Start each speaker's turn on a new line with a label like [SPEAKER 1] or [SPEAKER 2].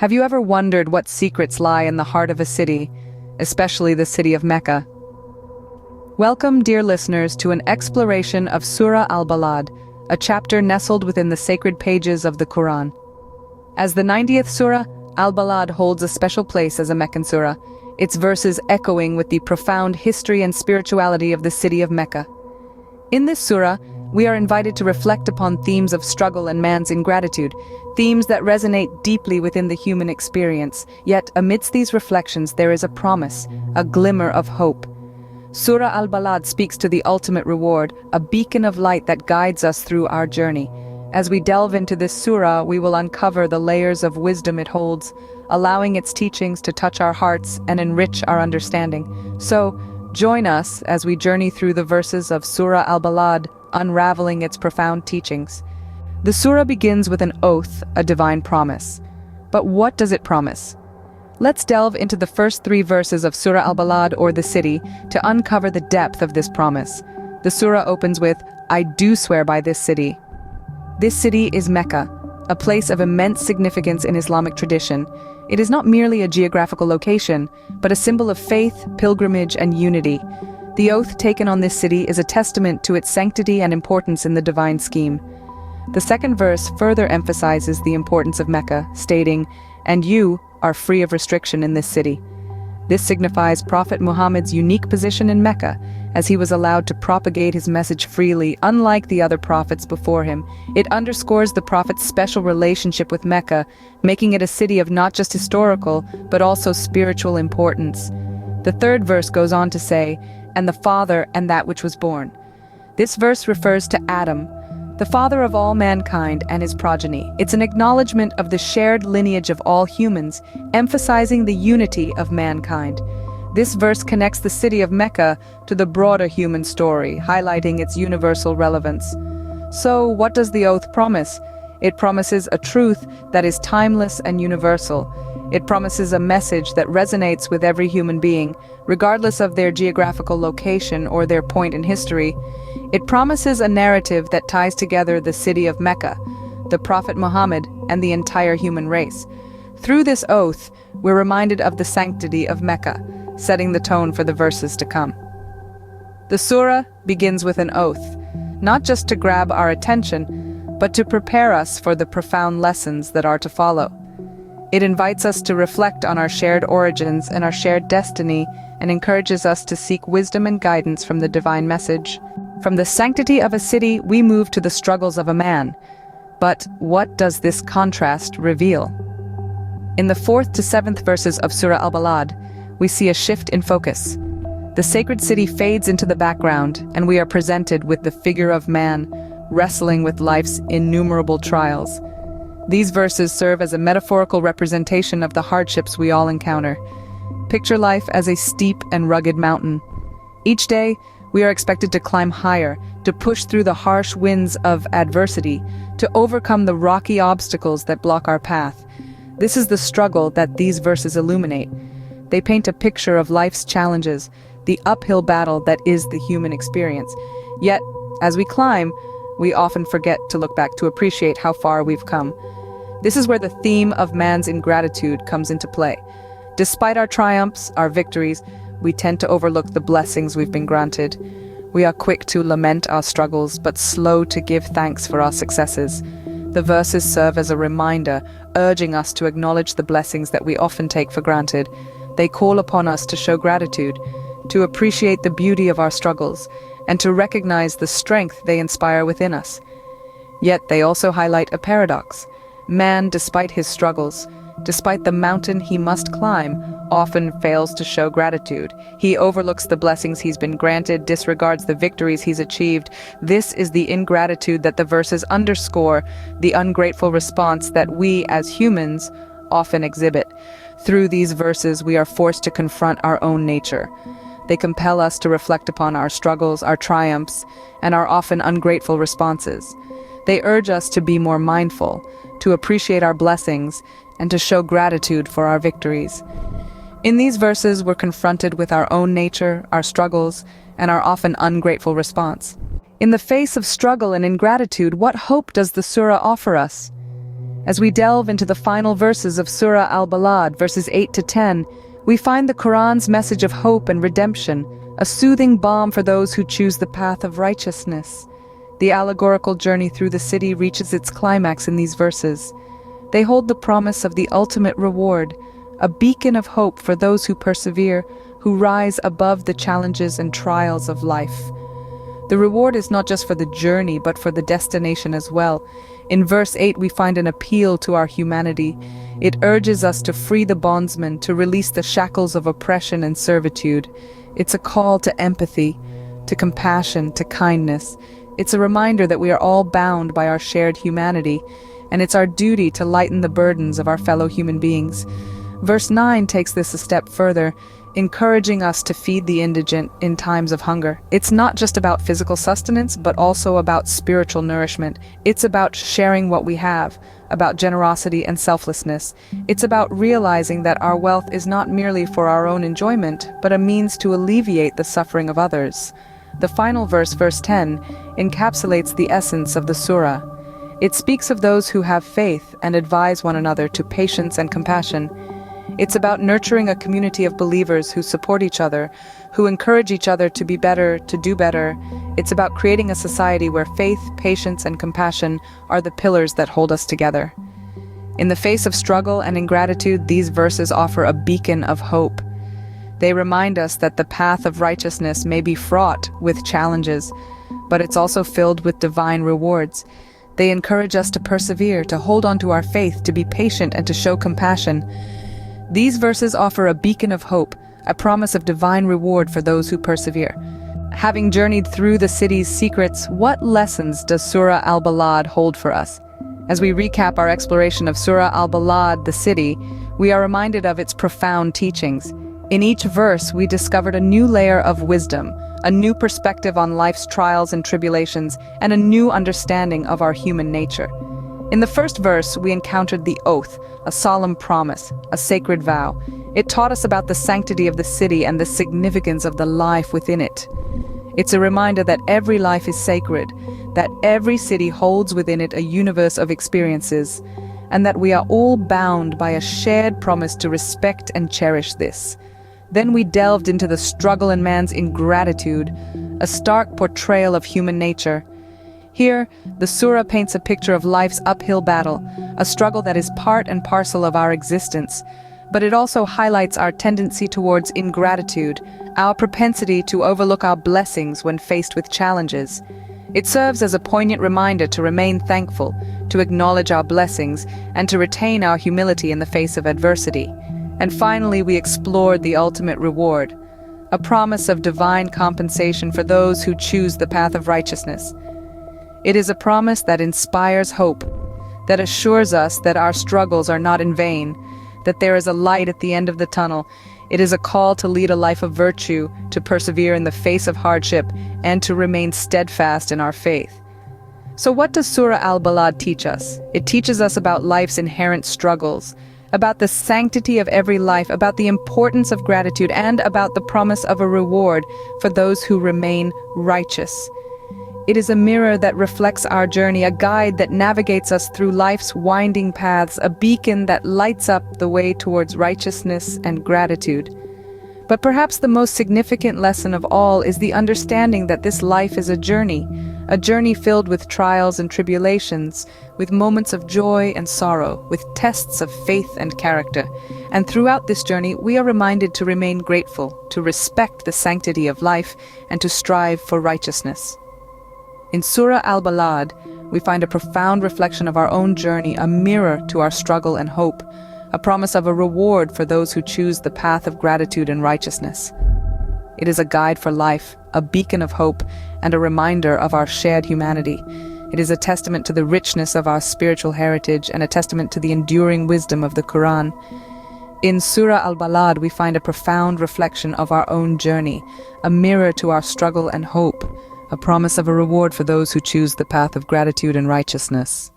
[SPEAKER 1] Have you ever wondered what secrets lie in the heart of a city, especially the city of Mecca? Welcome, dear listeners, to an exploration of Surah Al-Balad, a chapter nestled within the sacred pages of the Quran. As the 90th Surah, Al-Balad holds a special place as a Meccan surah, its verses echoing with the profound history and spirituality of the city of Mecca. In this surah, we are invited to reflect upon themes of struggle and man's ingratitude, themes that resonate deeply within the human experience. Yet, amidst these reflections, there is a promise, a glimmer of hope. Surah Al-Balad speaks to the ultimate reward, a beacon of light that guides us through our journey. As we delve into this surah, we will uncover the layers of wisdom it holds, allowing its teachings to touch our hearts and enrich our understanding. So, join us as we journey through the verses of Surah Al-Balad, unraveling its profound teachings. The surah begins with an oath, a divine promise. But what does it promise? Let's delve into the first 3 verses of Surah Al-Balad, or the city, to uncover the depth of this promise. The surah opens with, "I do swear by this city." This city is Mecca, a place of immense significance in Islamic tradition. It is not merely a geographical location, but a symbol of faith, pilgrimage, and unity. The oath taken on this city is a testament to its sanctity and importance in the divine scheme. The second verse further emphasizes the importance of Mecca, stating, "And you are free of restriction in this city." This signifies Prophet Muhammad's unique position in Mecca, as he was allowed to propagate his message freely, unlike the other prophets before him. It underscores the prophet's special relationship with Mecca, making it a city of not just historical, but also spiritual importance. The third verse goes on to say, "And the Father and that which was born." This verse refers to Adam, the father of all mankind and his progeny. It's an acknowledgement of the shared lineage of all humans, emphasizing the unity of mankind. This verse connects the city of Mecca to the broader human story, highlighting its universal relevance. So, what does the oath promise? It promises a truth that is timeless and universal. It promises a message that resonates with every human being, regardless of their geographical location or their point in history. It promises a narrative that ties together the city of Mecca, the Prophet Muhammad, and the entire human race. Through this oath, we're reminded of the sanctity of Mecca, setting the tone for the verses to come. The surah begins with an oath, not just to grab our attention, but to prepare us for the profound lessons that are to follow. It invites us to reflect on our shared origins and our shared destiny, and encourages us to seek wisdom and guidance from the divine message. From the sanctity of a city, we move to the struggles of a man. But what does this contrast reveal? In the 4th to 7th verses of Surah Al-Balad, we see a shift in focus. The sacred city fades into the background, and we are presented with the figure of man, wrestling with life's innumerable trials. These verses serve as a metaphorical representation of the hardships we all encounter. Picture life as a steep and rugged mountain. Each day, we are expected to climb higher, to push through the harsh winds of adversity, to overcome the rocky obstacles that block our path. This is the struggle that these verses illuminate. They paint a picture of life's challenges, the uphill battle that is the human experience. Yet, as we climb, we often forget to look back to appreciate how far we've come. This is where the theme of man's ingratitude comes into play. Despite our triumphs, our victories, we tend to overlook the blessings we've been granted. We are quick to lament our struggles, but slow to give thanks for our successes. The verses serve as a reminder, urging us to acknowledge the blessings that we often take for granted. They call upon us to show gratitude, to appreciate the beauty of our struggles, and to recognize the strength they inspire within us. Yet they also highlight a paradox. Man, despite his struggles, despite the mountain he must climb, often fails to show gratitude. He overlooks the blessings he's been granted, disregards the victories he's achieved. This is the ingratitude that the verses underscore, the ungrateful response that we as humans often exhibit. Through these verses, we are forced to confront our own nature. They compel us to reflect upon our struggles, our triumphs, and our often ungrateful responses. They urge us to be more mindful, to appreciate our blessings, and to show gratitude for our victories. In these verses, we're confronted with our own nature, our struggles, and our often ungrateful response. In the face of struggle and ingratitude, what hope does the surah offer us? As we delve into the final verses of Surah Al-Balad, verses 8 to 10, we find the Quran's message of hope and redemption, a soothing balm for those who choose the path of righteousness. The allegorical journey through the city reaches its climax in these verses. They hold the promise of the ultimate reward, a beacon of hope for those who persevere, who rise above the challenges and trials of life. The reward is not just for the journey, but for the destination as well. In verse 8 we find an appeal to our humanity. It urges us to free the bondsman, to release the shackles of oppression and servitude. It's a call to empathy, to compassion, to kindness. It's a reminder that we are all bound by our shared humanity, and it's our duty to lighten the burdens of our fellow human beings. Verse 9 takes this a step further, encouraging us to feed the indigent in times of hunger. It's not just about physical sustenance, but also about spiritual nourishment. It's about sharing what we have, about generosity and selflessness. It's about realizing that our wealth is not merely for our own enjoyment, but a means to alleviate the suffering of others. The final verse, verse 10, encapsulates the essence of the surah. It speaks of those who have faith and advise one another to patience and compassion. It's about nurturing a community of believers who support each other, who encourage each other to be better, to do better. It's about creating a society where faith, patience, and compassion are the pillars that hold us together. In the face of struggle and ingratitude, these verses offer a beacon of hope. They remind us that the path of righteousness may be fraught with challenges, but it's also filled with divine rewards. They encourage us to persevere, to hold on to our faith, to be patient, and to show compassion. These verses offer a beacon of hope, a promise of divine reward for those who persevere. Having journeyed through the city's secrets, what lessons does Surah Al-Balad hold for us? As we recap our exploration of Surah Al-Balad, the city, we are reminded of its profound teachings. In each verse, we discovered a new layer of wisdom, a new perspective on life's trials and tribulations, and a new understanding of our human nature. In the first verse, we encountered the oath, a solemn promise, a sacred vow. It taught us about the sanctity of the city and the significance of the life within it. It's a reminder that every life is sacred, that every city holds within it a universe of experiences, and that we are all bound by a shared promise to respect and cherish this. Then we delved into the struggle in man's ingratitude, a stark portrayal of human nature. Here, the surah paints a picture of life's uphill battle, a struggle that is part and parcel of our existence. But it also highlights our tendency towards ingratitude, our propensity to overlook our blessings when faced with challenges. It serves as a poignant reminder to remain thankful, to acknowledge our blessings, and to retain our humility in the face of adversity. And finally, we explored the ultimate reward, a promise of divine compensation for those who choose the path of righteousness. It is a promise that inspires hope, that assures us that our struggles are not in vain, that there is a light at the end of the tunnel. It is a call to lead a life of virtue, to persevere in the face of hardship, and to remain steadfast in our faith. So what does Surah Al-Balad teach us? It teaches us about life's inherent struggles, about the sanctity of every life, about the importance of gratitude, and about the promise of a reward for those who remain righteous. It is a mirror that reflects our journey, a guide that navigates us through life's winding paths, a beacon that lights up the way towards righteousness and gratitude. But perhaps the most significant lesson of all is the understanding that this life is a journey filled with trials and tribulations, with moments of joy and sorrow, with tests of faith and character. And throughout this journey, we are reminded to remain grateful, to respect the sanctity of life, and to strive for righteousness. In Surah Al-Balad, we find a profound reflection of our own journey, a mirror to our struggle and hope, a promise of a reward for those who choose the path of gratitude and righteousness. It is a guide for life, a beacon of hope, and a reminder of our shared humanity. It is a testament to the richness of our spiritual heritage and a testament to the enduring wisdom of the Quran. In Surah Al-Balad, we find a profound reflection of our own journey, a mirror to our struggle and hope, a promise of a reward for those who choose the path of gratitude and righteousness.